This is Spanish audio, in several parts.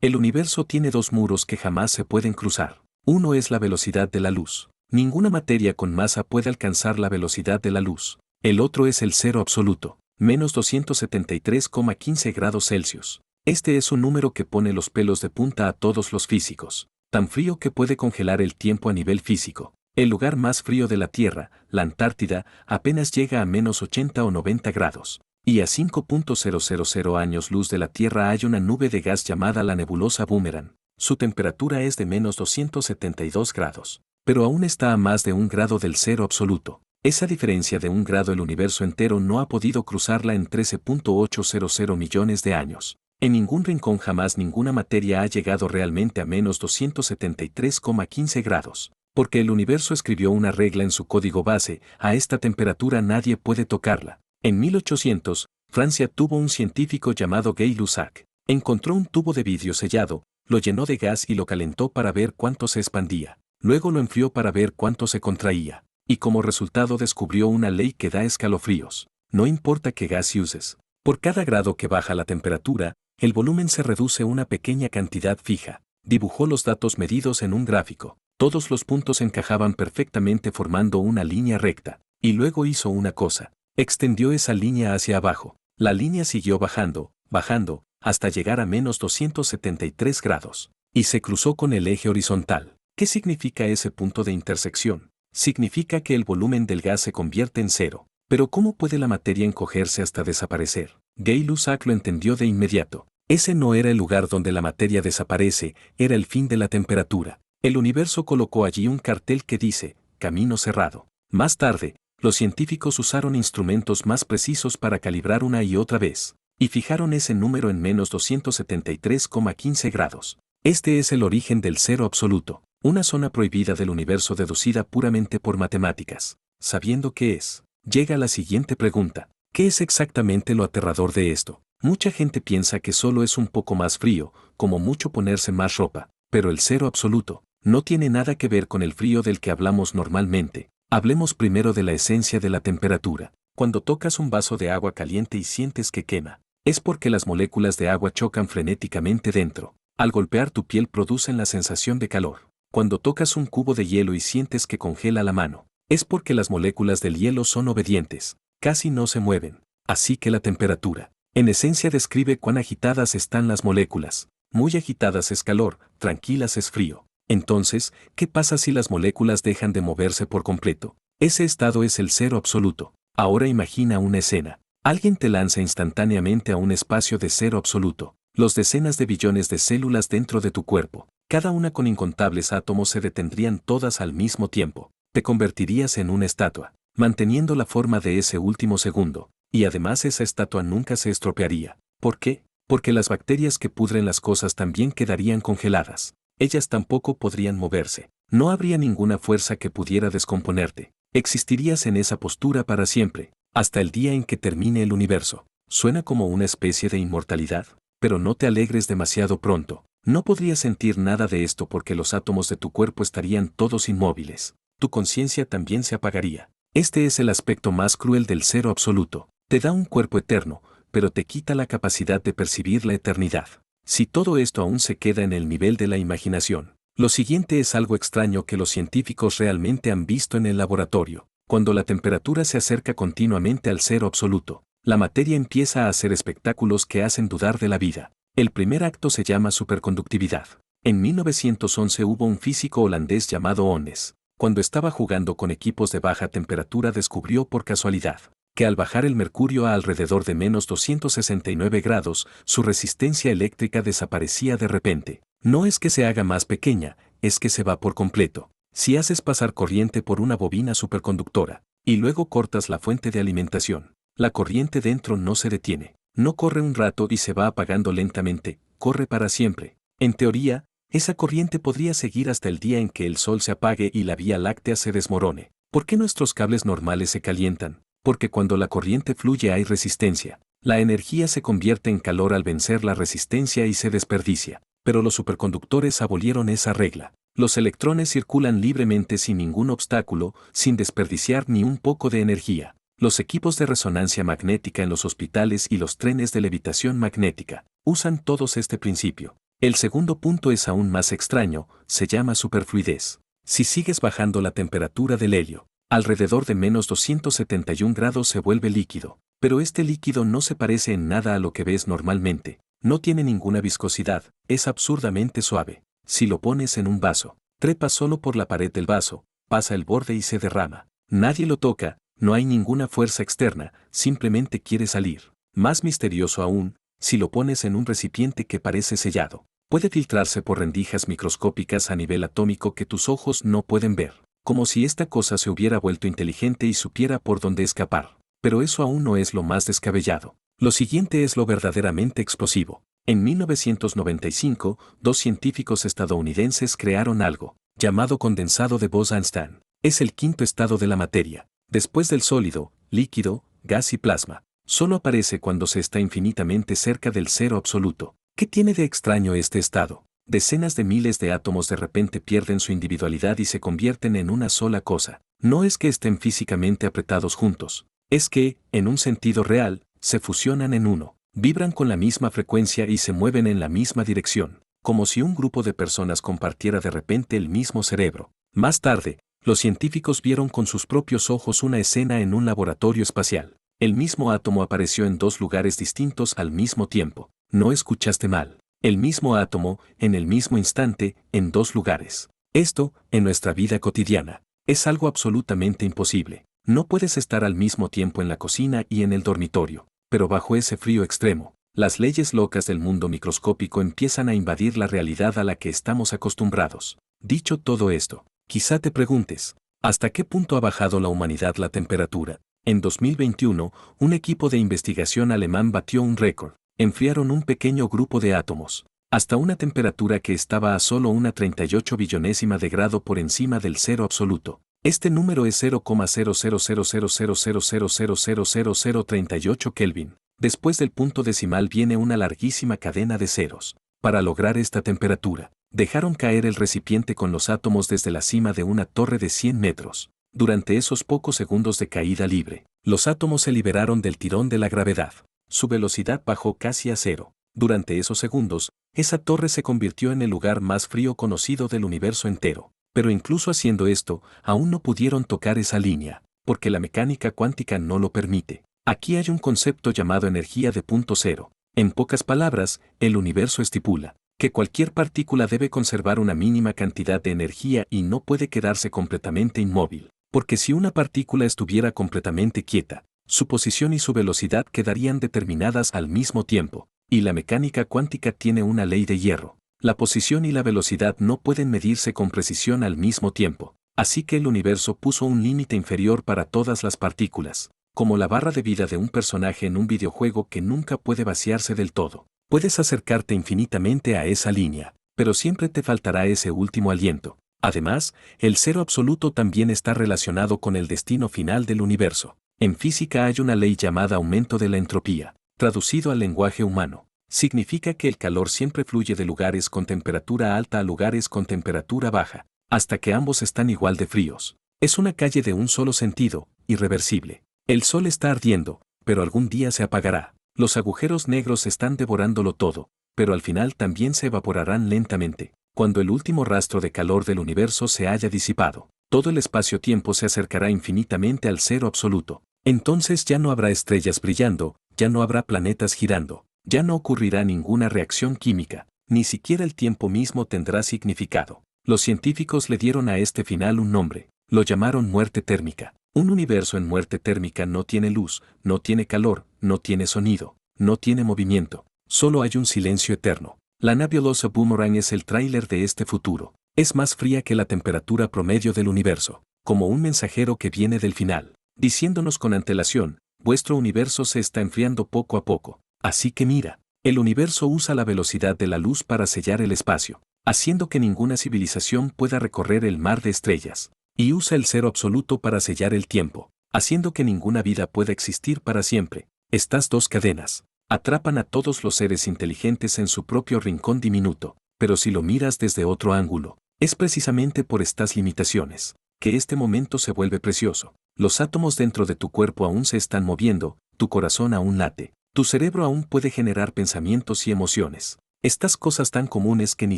El universo tiene dos muros que jamás se pueden cruzar. Uno es la velocidad de la luz. Ninguna materia con masa puede alcanzar la velocidad de la luz. El otro es el cero absoluto, menos 273,15 grados Celsius. Este es un número que pone los pelos de punta a todos los físicos. Tan frío que puede congelar el tiempo a nivel físico. El lugar más frío de la Tierra, la Antártida, apenas llega a menos 80 o 90 grados. Y a 5.000 años luz de la Tierra hay una nube de gas llamada la nebulosa Boomerang. Su temperatura es de menos 272 grados. Pero aún está a más de 1 grado del cero absoluto. Esa diferencia de 1 grado el universo entero no ha podido cruzarla en 13.800 millones de años. En ningún rincón jamás ninguna materia ha llegado realmente a menos 273,15 grados. Porque el universo escribió una regla en su código base: a esta temperatura nadie puede tocarla. En 1800, Francia tuvo un científico llamado Gay-Lussac. Encontró un tubo de vidrio sellado, lo llenó de gas y lo calentó para ver cuánto se expandía. Luego lo enfrió para ver cuánto se contraía. Y como resultado descubrió una ley que da escalofríos. No importa qué gas uses. Por cada grado que baja la temperatura, el volumen se reduce una pequeña cantidad fija. Dibujó los datos medidos en un gráfico. Todos los puntos encajaban perfectamente formando una línea recta. Y luego hizo una cosa. Extendió esa línea hacia abajo. La línea siguió bajando, bajando, hasta llegar a menos 273 grados. Y se cruzó con el eje horizontal. ¿Qué significa ese punto de intersección? Significa que el volumen del gas se convierte en cero. Pero ¿cómo puede la materia encogerse hasta desaparecer? Gay-Lussac lo entendió de inmediato. Ese no era el lugar donde la materia desaparece, era el fin de la temperatura. El universo colocó allí un cartel que dice, camino cerrado. Más tarde, los científicos usaron instrumentos más precisos para calibrar una y otra vez, y fijaron ese número en menos 273,15 grados. Este es el origen del cero absoluto, una zona prohibida del universo deducida puramente por matemáticas. Sabiendo qué es, llega la siguiente pregunta. ¿Qué es exactamente lo aterrador de esto? Mucha gente piensa que solo es un poco más frío, como mucho ponerse más ropa, pero el cero absoluto no tiene nada que ver con el frío del que hablamos normalmente. Hablemos primero de la esencia de la temperatura. Cuando tocas un vaso de agua caliente y sientes que quema, es porque las moléculas de agua chocan frenéticamente dentro. Al golpear tu piel producen la sensación de calor. Cuando tocas un cubo de hielo y sientes que congela la mano, es porque las moléculas del hielo son obedientes, casi no se mueven. Así que la temperatura, en esencia, describe cuán agitadas están las moléculas. Muy agitadas es calor, tranquilas es frío. Entonces, ¿qué pasa si las moléculas dejan de moverse por completo? Ese estado es el cero absoluto. Ahora imagina una escena. Alguien te lanza instantáneamente a un espacio de cero absoluto. Los decenas de billones de células dentro de tu cuerpo, cada una con incontables átomos, se detendrían todas al mismo tiempo. Te convertirías en una estatua, manteniendo la forma de ese último segundo. Y además esa estatua nunca se estropearía. ¿Por qué? Porque las bacterias que pudren las cosas también quedarían congeladas. Ellas tampoco podrían moverse. No habría ninguna fuerza que pudiera descomponerte. Existirías en esa postura para siempre, hasta el día en que termine el universo. Suena como una especie de inmortalidad, pero no te alegres demasiado pronto. No podrías sentir nada de esto porque los átomos de tu cuerpo estarían todos inmóviles. Tu conciencia también se apagaría. Este es el aspecto más cruel del cero absoluto. Te da un cuerpo eterno, pero te quita la capacidad de percibir la eternidad. Si todo esto aún se queda en el nivel de la imaginación, lo siguiente es algo extraño que los científicos realmente han visto en el laboratorio. Cuando la temperatura se acerca continuamente al cero absoluto, la materia empieza a hacer espectáculos que hacen dudar de la vida. El primer acto se llama superconductividad. En 1911 hubo un físico holandés llamado Onnes. Cuando estaba jugando con equipos de baja temperatura, descubrió por casualidad que al bajar el mercurio a alrededor de menos 269 grados, su resistencia eléctrica desaparecía de repente. No es que se haga más pequeña, es que se va por completo. Si haces pasar corriente por una bobina superconductora, y luego cortas la fuente de alimentación, la corriente dentro no se detiene. No corre un rato y se va apagando lentamente, corre para siempre. En teoría, esa corriente podría seguir hasta el día en que el sol se apague y la Vía Láctea se desmorone. ¿Por qué nuestros cables normales se calientan? Porque cuando la corriente fluye hay resistencia. La energía se convierte en calor al vencer la resistencia y se desperdicia. Pero los superconductores abolieron esa regla. Los electrones circulan libremente sin ningún obstáculo, sin desperdiciar ni un poco de energía. Los equipos de resonancia magnética en los hospitales y los trenes de levitación magnética usan todos este principio. El segundo punto es aún más extraño, se llama superfluidez. Si sigues bajando la temperatura del helio, alrededor de menos 271 grados se vuelve líquido, pero este líquido no se parece en nada a lo que ves normalmente, no tiene ninguna viscosidad, es absurdamente suave. Si lo pones en un vaso, trepa solo por la pared del vaso, pasa el borde y se derrama. Nadie lo toca, no hay ninguna fuerza externa, simplemente quiere salir. Más misterioso aún, si lo pones en un recipiente que parece sellado, puede filtrarse por rendijas microscópicas a nivel atómico que tus ojos no pueden ver, como si esta cosa se hubiera vuelto inteligente y supiera por dónde escapar. Pero eso aún no es lo más descabellado. Lo siguiente es lo verdaderamente explosivo. En 1995, dos científicos estadounidenses crearon algo, llamado condensado de Bose-Einstein. Es el quinto estado de la materia. Después del sólido, líquido, gas y plasma. Solo aparece cuando se está infinitamente cerca del cero absoluto. ¿Qué tiene de extraño este estado? Decenas de miles de átomos de repente pierden su individualidad y se convierten en una sola cosa. No es que estén físicamente apretados juntos. Es que, en un sentido real, se fusionan en uno. Vibran con la misma frecuencia y se mueven en la misma dirección, como si un grupo de personas compartiera de repente el mismo cerebro. Más tarde, los científicos vieron con sus propios ojos una escena en un laboratorio espacial. El mismo átomo apareció en dos lugares distintos al mismo tiempo. No escuchaste mal. El mismo átomo, en el mismo instante, en dos lugares. Esto, en nuestra vida cotidiana, es algo absolutamente imposible. No puedes estar al mismo tiempo en la cocina y en el dormitorio. Pero bajo ese frío extremo, las leyes locas del mundo microscópico empiezan a invadir la realidad a la que estamos acostumbrados. Dicho todo esto, quizá te preguntes, ¿hasta qué punto ha bajado la humanidad la temperatura? En 2021, un equipo de investigación alemán batió un récord. Enfriaron un pequeño grupo de átomos, hasta una temperatura que estaba a solo una 38 billonésima de grado por encima del cero absoluto. Este número es 0,000000000038 Kelvin. Después del punto decimal viene una larguísima cadena de ceros. Para lograr esta temperatura, dejaron caer el recipiente con los átomos desde la cima de una torre de 100 metros. Durante esos pocos segundos de caída libre, los átomos se liberaron del tirón de la gravedad. Su velocidad bajó casi a cero. Durante esos segundos, esa torre se convirtió en el lugar más frío conocido del universo entero. Pero incluso haciendo esto, aún no pudieron tocar esa línea, porque la mecánica cuántica no lo permite. Aquí hay un concepto llamado energía de punto cero. En pocas palabras, el universo estipula que cualquier partícula debe conservar una mínima cantidad de energía y no puede quedarse completamente inmóvil, porque si una partícula estuviera completamente quieta, su posición y su velocidad quedarían determinadas al mismo tiempo, y la mecánica cuántica tiene una ley de hierro. La posición y la velocidad no pueden medirse con precisión al mismo tiempo, así que el universo puso un límite inferior para todas las partículas, como la barra de vida de un personaje en un videojuego que nunca puede vaciarse del todo. Puedes acercarte infinitamente a esa línea, pero siempre te faltará ese último aliento. Además, el cero absoluto también está relacionado con el destino final del universo. En física hay una ley llamada aumento de la entropía, traducido al lenguaje humano. Significa que el calor siempre fluye de lugares con temperatura alta a lugares con temperatura baja, hasta que ambos están igual de fríos. Es una calle de un solo sentido, irreversible. El sol está ardiendo, pero algún día se apagará. Los agujeros negros están devorándolo todo, pero al final también se evaporarán lentamente. Cuando el último rastro de calor del universo se haya disipado, todo el espacio-tiempo se acercará infinitamente al cero absoluto. Entonces ya no habrá estrellas brillando, ya no habrá planetas girando. Ya no ocurrirá ninguna reacción química, ni siquiera el tiempo mismo tendrá significado. Los científicos le dieron a este final un nombre, lo llamaron muerte térmica. Un universo en muerte térmica no tiene luz, no tiene calor, no tiene sonido, no tiene movimiento, solo hay un silencio eterno. La nebulosa Boomerang es el tráiler de este futuro. Es más fría que la temperatura promedio del universo, como un mensajero que viene del final, diciéndonos con antelación, vuestro universo se está enfriando poco a poco. Así que mira, el universo usa la velocidad de la luz para sellar el espacio, haciendo que ninguna civilización pueda recorrer el mar de estrellas, y usa el cero absoluto para sellar el tiempo, haciendo que ninguna vida pueda existir para siempre. Estas dos cadenas atrapan a todos los seres inteligentes en su propio rincón diminuto, pero si lo miras desde otro ángulo, es precisamente por estas limitaciones que este momento se vuelve precioso. Los átomos dentro de tu cuerpo aún se están moviendo, tu corazón aún late. Tu cerebro aún puede generar pensamientos y emociones. Estas cosas tan comunes que ni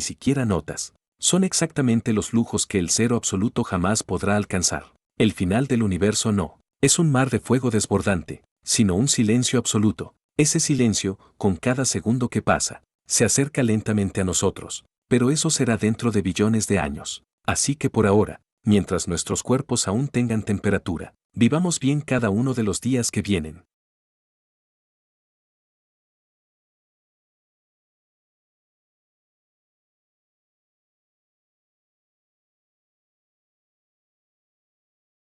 siquiera notas, son exactamente los lujos que el cero absoluto jamás podrá alcanzar. El final del universo no es un mar de fuego desbordante, sino un silencio absoluto. Ese silencio, con cada segundo que pasa, se acerca lentamente a nosotros, pero eso será dentro de billones de años. Así que por ahora, mientras nuestros cuerpos aún tengan temperatura, vivamos bien cada uno de los días que vienen.